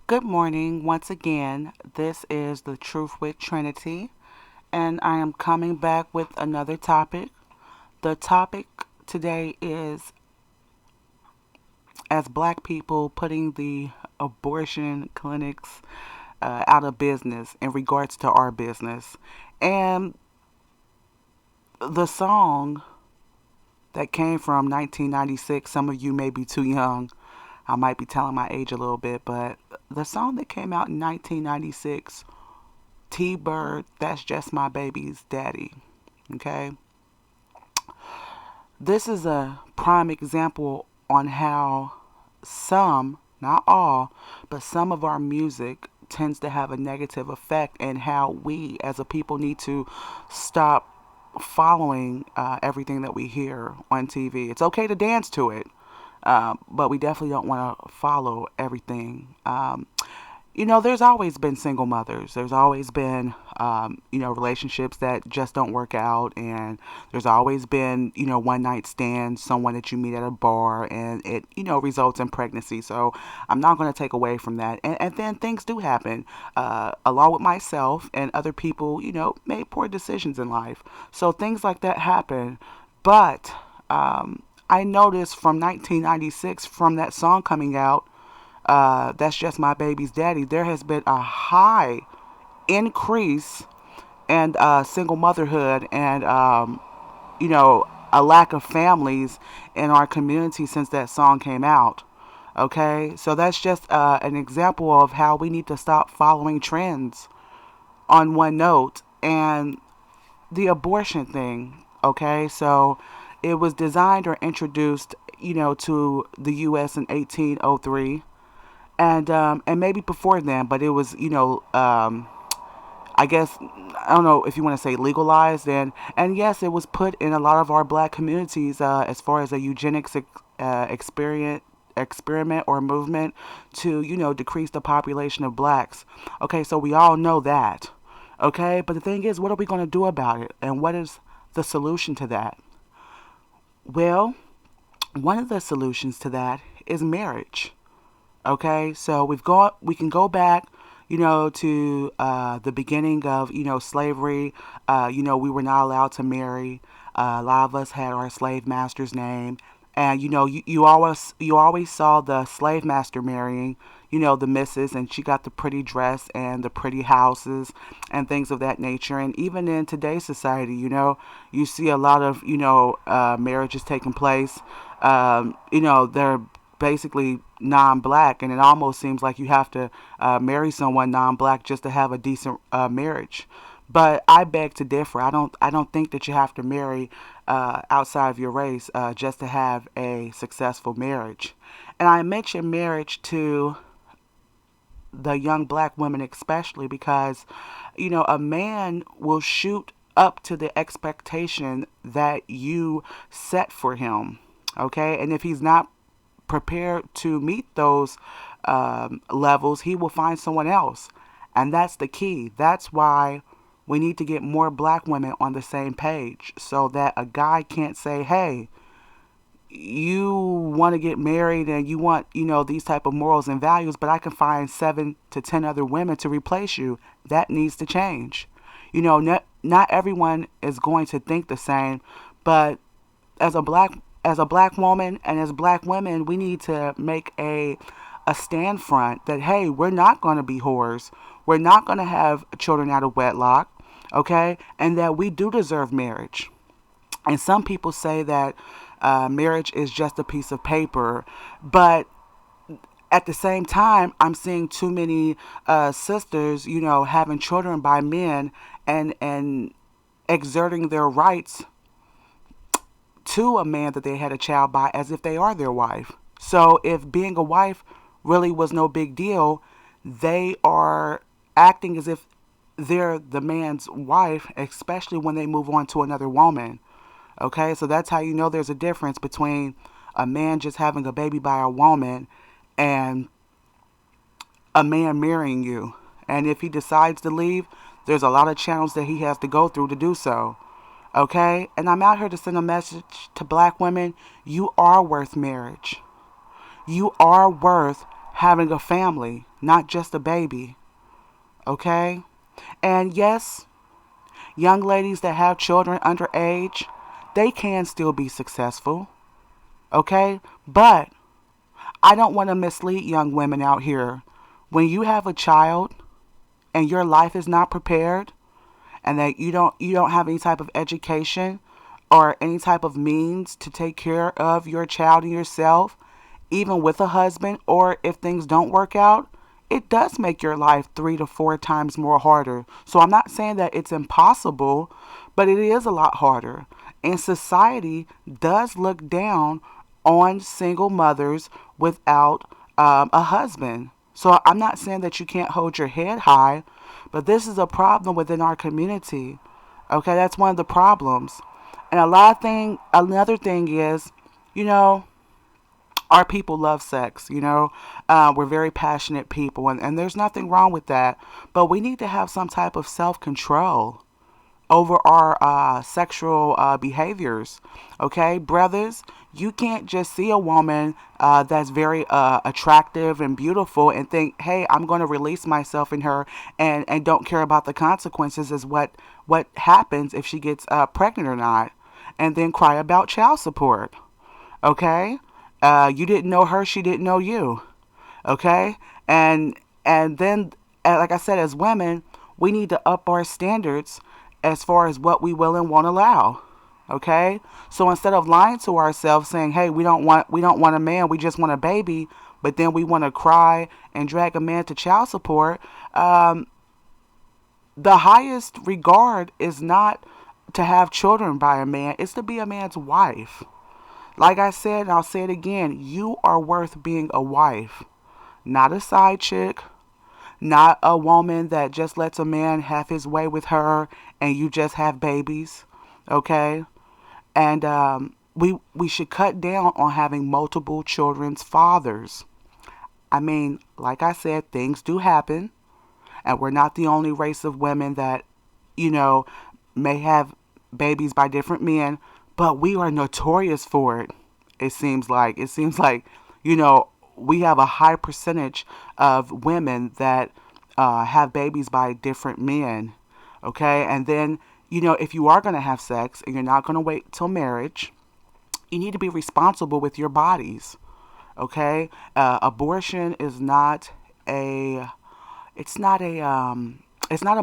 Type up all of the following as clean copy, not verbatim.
Good morning once again. This is the Truth with Trinity, and I am coming back with another topic. The topic today is as black people putting the abortion clinics out of business in regards to our business. And the song that came from 1996, some of you may be too young. I might be telling my age a little bit, but the song that came out in 1996, T Bird, That's Just My Baby's Daddy. Okay? This is a prime example on how some, not all, but some of our music tends to have a negative effect, and how we as a people need to stop following everything that we hear on TV. It's okay to dance to it, but we definitely don't want to follow everything. There's always been single mothers. There's always been, relationships that just don't work out. And there's always been, one night stands, someone that you meet at a bar, and it, results in pregnancy. So I'm not going to take away from that. And then things do happen, along with myself and other people, made poor decisions in life. So things like that happen. But I noticed from 1996, from that song coming out, That's Just My Baby's Daddy, there has been a high increase in single motherhood and, a lack of families in our community since that song came out. Okay, so that's just an example of how we need to stop following trends on one note. And the abortion thing, okay, so it was designed or introduced, to the U.S. in 1803, and maybe before then, but it was, I guess, I don't know if you want to say legalized, and yes, it was put in a lot of our black communities, as far as a eugenics experiment or movement to, decrease the population of blacks. Okay, so we all know that. Okay, but the thing is, what are we going to do about it, and what is the solution to that? Well, one of the solutions to that is marriage. Okay, so we can go back, to the beginning of, slavery. We were not allowed to marry. A lot of us had our slave master's name, and you always saw the slave master marrying, the missus, and she got the pretty dress and the pretty houses and things of that nature. And even in today's society, you see a lot of, marriages taking place. They're basically non-black, and it almost seems like you have to marry someone non-black just to have a decent marriage. But I beg to differ. I don't think that you have to marry outside of your race just to have a successful marriage. And I mention marriage to the young black women especially because, a man will shoot up to the expectation that you set for him. Okay, and if he's not prepared to meet those levels, he will find someone else. And that's the key. That's why we need to get more black women on the same page so that a guy can't say, hey, you want to get married and you want, these type of morals and values, but I can find 7 to 10 other women to replace you. That needs to change. Not everyone is going to think the same, but as a black woman and as black women, we need to make a stand front that, hey, we're not going to be whores. We're not going to have children out of wedlock, okay? And that we do deserve marriage. And some people say that marriage is just a piece of paper, but at the same time, I'm seeing too many sisters, having children by men and exerting their rights to a man that they had a child by as if they are their wife. So if being a wife really was no big deal, they are acting as if they're the man's wife, especially when they move on to another woman. Okay, so that's how you know there's a difference between a man just having a baby by a woman and a man marrying you. And if he decides to leave, there's a lot of channels that he has to go through to do so. Okay? And I'm out here to send a message to black women. You are worth marriage. You are worth having a family, not just a baby. Okay? And yes, young ladies that have children underage, they can still be successful. Okay? But I don't want to mislead young women out here. When you have a child and your life is not prepared, and that you don't have any type of education or any type of means to take care of your child and yourself, even with a husband, or if things don't work out, it does make your life 3 to 4 times more harder. So I'm not saying that it's impossible, but it is a lot harder. And society does look down on single mothers without a husband. So I'm not saying that you can't hold your head high, but this is a problem within our community. Okay, that's one of the problems. And another thing is, you know, our people love sex, we're very passionate people, and there's nothing wrong with that. But we need to have some type of self control over our sexual behaviors. Okay, brothers, you can't just see a woman that's very attractive and beautiful and think, hey, I'm going to release myself in her, and don't care about the consequences as what happens if she gets pregnant or not, and then cry about child support. Okay, you didn't know her, she didn't know you. Okay, and then, like I said, as women, we need to up our standards as far as what we will and won't allow. Okay, so instead of lying to ourselves, saying, hey, we don't want a man, we just want a baby, but then we want to cry and drag a man to child support. The highest regard is not to have children by a man, it's to be a man's wife. Like I said, and I'll say it again, you are worth being a wife, not a side chick, not a woman that just lets a man have his way with her and you just have babies. Okay? And we should cut down on having multiple children's fathers. I mean, like I said, things do happen, and we're not the only race of women that, you know, may have babies by different men, but we are notorious for it. It seems like, we have a high percentage of women that have babies by different men. Okay, and then, if you are going to have sex and you're not going to wait till marriage, you need to be responsible with your bodies. Okay, abortion is not a it's not a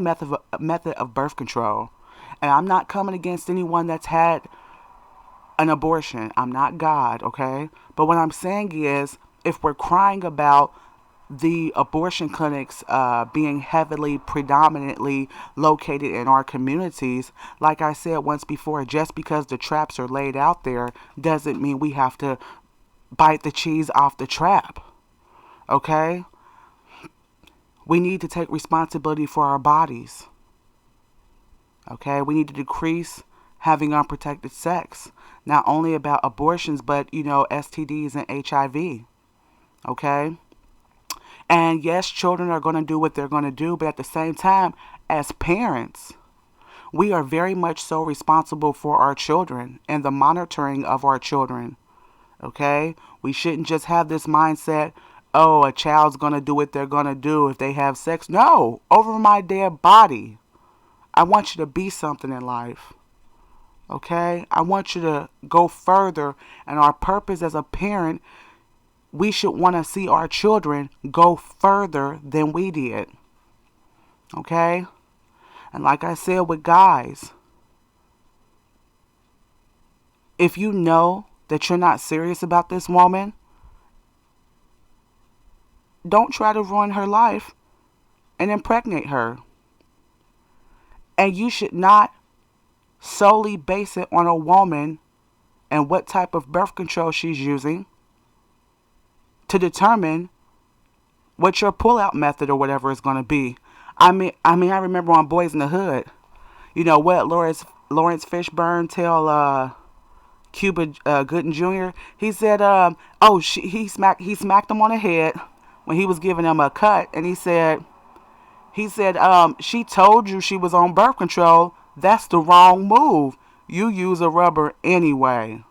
method of birth control. And I'm not coming against anyone that's had an abortion. I'm not God, okay? But what I'm saying is, if we're crying about the abortion clinics being heavily, predominantly located in our communities, like I said once before, just because the traps are laid out there doesn't mean we have to bite the cheese off the trap, okay? We need to take responsibility for our bodies, okay? We need to decrease having unprotected sex, not only about abortions, but, STDs and HIV, okay? And yes, children are going to do what they're going to do, but at the same time, as parents, we are very much so responsible for our children and the monitoring of our children, okay? We shouldn't just have this mindset, oh, a child's going to do what they're going to do if they have sex. No, over my dead body. I want you to be something in life. Okay? I want you to go further. And our purpose as a parent, we should want to see our children go further than we did. Okay? And like I said with guys, if you know that you're not serious about this woman, don't try to ruin her life and impregnate her. And you should not solely base it on a woman and what type of birth control she's using to determine what your pullout method or whatever is going to be. I remember on Boys in the Hood, what Lawrence Fishburne tell Cuba Gooding Jr. He said, he smacked him on the head when he was giving him a cut, and he said, she told you she was on birth control. That's the wrong move. You use a rubber anyway.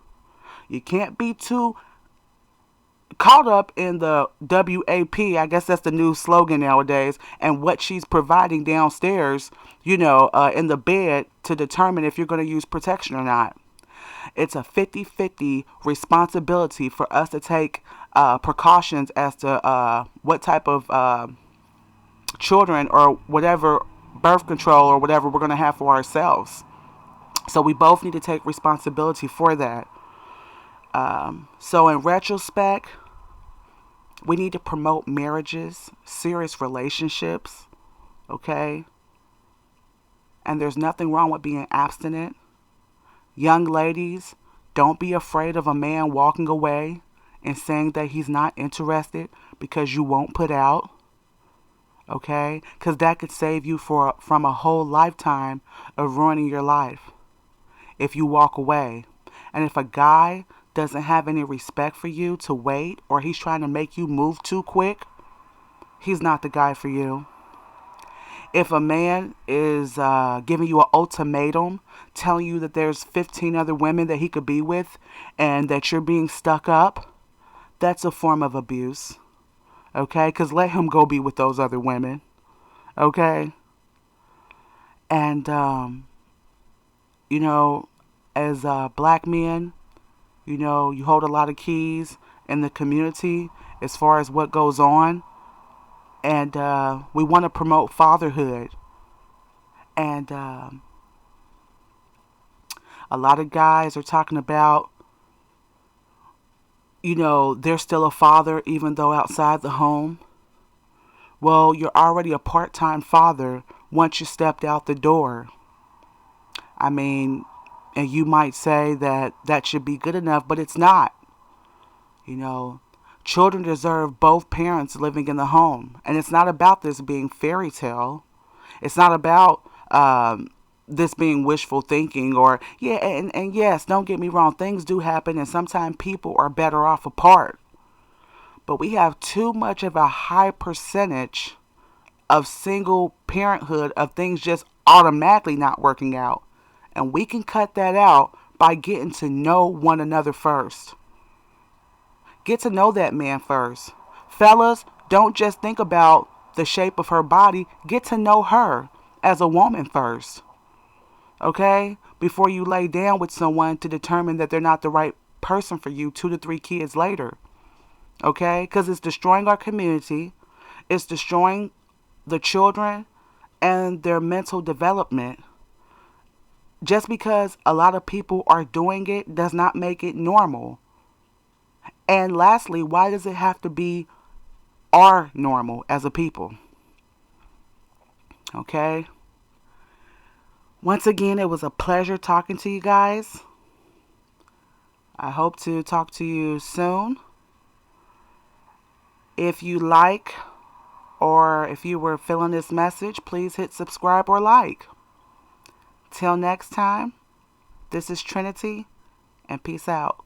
You can't be too caught up in the WAP, I guess that's the new slogan nowadays, and what she's providing downstairs, in the bed to determine if you're going to use protection or not. It's a 50-50 responsibility for us to take precautions as to what type of children or whatever birth control or whatever we're going to have for ourselves. So we both need to take responsibility for that. So in retrospect, we need to promote marriages, serious relationships, okay? And there's nothing wrong with being abstinent. Young ladies, don't be afraid of a man walking away and saying that he's not interested because you won't put out, okay? Because that could save you from a whole lifetime of ruining your life if you walk away. And if a guy doesn't have any respect for you to wait, or he's trying to make you move too quick, he's not the guy for you. If a man is giving you an ultimatum, telling you that there's 15 other women that he could be with and that you're being stuck up, that's a form of abuse. Okay? Because let him go be with those other women. Okay? And, as black men, you hold a lot of keys in the community as far as what goes on. And we want to promote fatherhood. And a lot of guys are talking about, they're still a father even though outside the home. Well, you're already a part-time father once you stepped out the door. I mean, and you might say that should be good enough, but it's not. Children deserve both parents living in the home. And it's not about this being fairy tale. It's not about this being wishful thinking or, and yes, don't get me wrong, things do happen and sometimes people are better off apart. But we have too much of a high percentage of single parenthood, of things just automatically not working out. And we can cut that out by getting to know one another first. Get to know that man first. Fellas, don't just think about the shape of her body. Get to know her as a woman first. Okay? Before you lay down with someone to determine that they're not the right person for you 2 to 3 kids later. Okay? Because it's destroying our community. It's destroying the children and their mental development. Just because a lot of people are doing it does not make it normal. And lastly, why does it have to be our normal as a people? Okay? Once again, it was a pleasure talking to you guys. I hope to talk to you soon. If you like, or if you were feeling this message, please hit subscribe or like. Till next time, this is Trinity, and peace out.